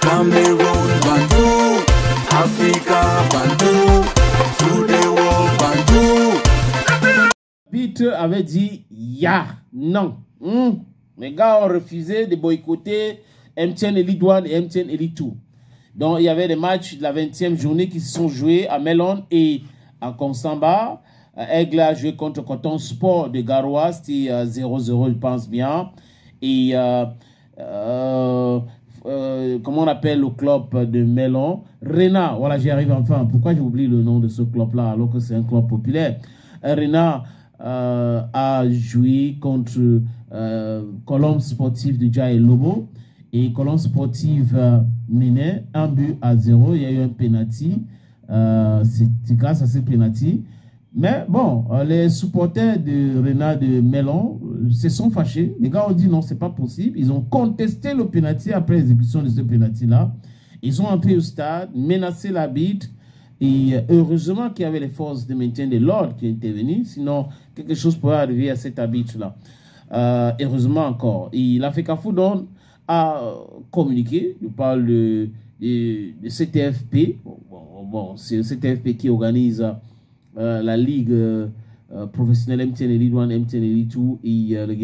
Cameroon, Bandou, Africa, Bandou, through the world, Bandou. L'arbitre avait dit ya, non. Les gars ont refusé de boycotter MTN Elite 1 et MTN Elite 2. Donc il y avait des matchs de la 20e journée qui se sont joués à Melon et à Konsamba. Aigle a joué contre Coton Sport de Garoua, c'était 0-0 je pense bien. Et comment on appelle le club de Melon? Rena, voilà j'y arrive enfin. Pourquoi j'ai oublié le nom de ce club-là alors que c'est un club populaire? Rena a joué contre Colombe Sportive de Dja et Lobo. Et Colombe Sportive menait 1-0. Il y a eu un penalty. C'est grâce à ce penalty. Mais bon, les supporters de Rena de Melon se sont fâchés. Les gars ont dit non, c'est pas possible. Ils ont contesté le penalty après l'exécution de ce penalty-là. Ils ont entré au stade, menacé l'arbitre. Et heureusement qu'il y avait les forces de maintien de l'ordre qui intervenaient. Sinon, quelque chose pourrait arriver à cet arbitre-là. Heureusement encore. Et l'Africa Football a communiqué. Je parle de CTFP. Bon, c'est le CTFP qui organise la ligue professionnelle MTN Elite 1, MTN Elite 2 et la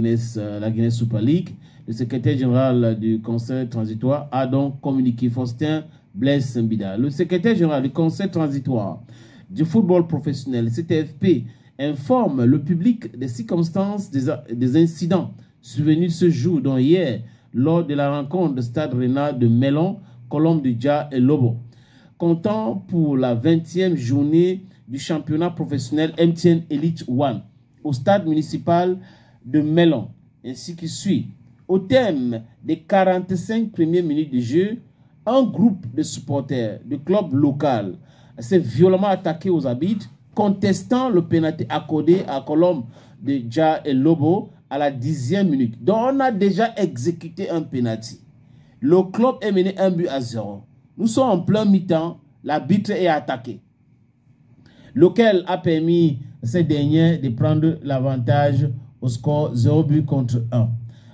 Guinness Super League. Le secrétaire général du conseil transitoire a donc communiqué Faustin Blaise Mbida. Le secrétaire général du conseil transitoire du football professionnel, CTFP, informe le public des circonstances des incidents survenus ce jour, dont hier, lors de la rencontre de Stade Rena de Melon, Colombe de Dja et Lobo. Comptant pour la 20e journée du championnat professionnel MTN Elite 1 au stade municipal de Melon, ainsi que suit. Au thème des 45 premières minutes de jeu, un groupe de supporters du club local s'est violemment attaqué aux arbitres, contestant le pénalty accordé à Colombe de Dja et Lobo à la 10e minute. Donc on a déjà exécuté un pénalty. Le club est mené 1-0. Nous sommes en plein mi-temps, l'arbitre est attaqué, lequel a permis à ces derniers de prendre l'avantage au score 0-1.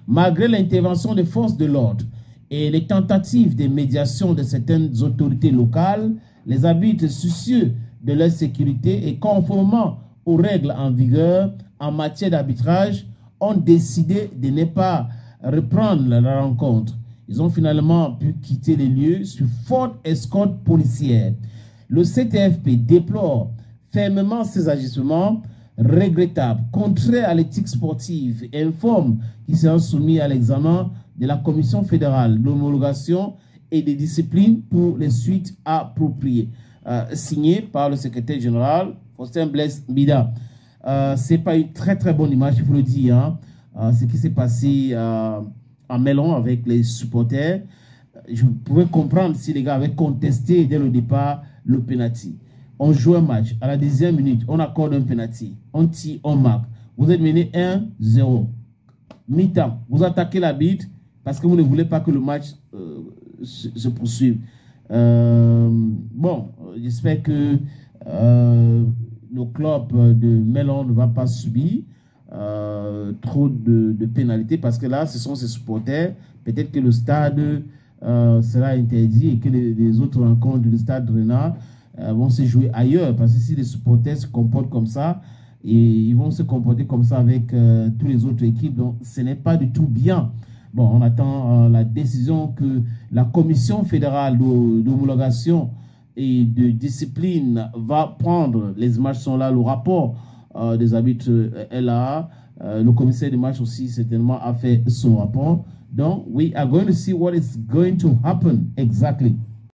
Malgré l'intervention des forces de l'ordre et les tentatives de médiation de certaines autorités locales, les arbitres soucieux de leur sécurité et conformément aux règles en vigueur en matière d'arbitrage ont décidé de ne pas reprendre la rencontre. Ils ont finalement pu quitter les lieux sur forte escorte policière. Le CTFP déplore fermement ces agissements regrettables, contraires à l'éthique sportive, et informe qu'ils seront soumis à l'examen de la Commission fédérale d'homologation et de discipline pour les suites appropriées. Signé par le secrétaire général, Faustin Blaise Mbida. Ce n'est pas une très très bonne image, il faut le dire. Hein. Ce qui s'est passé en Melon avec les supporters, je pouvais comprendre si les gars avaient contesté dès le départ le penalty. On joue un match, à la 10e minute, on accorde un penalty, on tire, on marque. Vous êtes mené 1-0. Mi-temps, vous attaquez l'arbitre parce que vous ne voulez pas que le match se poursuive. Bon, j'espère que le club de Melon ne va pas subir trop de pénalités parce que là, ce sont ses supporters. Peut-être que le stade sera interdit et que les autres rencontres du stade Rena vont se jouer ailleurs, parce que si les supporters se comportent comme ça, et ils vont se comporter comme ça avec toutes les autres équipes, donc ce n'est pas du tout bien. Bon, on attend la décision que la Commission fédérale d'homologation et de discipline va prendre. Les images sont là, le rapport des arbitres est là, le commissaire de match aussi certainement a fait son rapport. Donc, we are going to see what is going to happen exactly.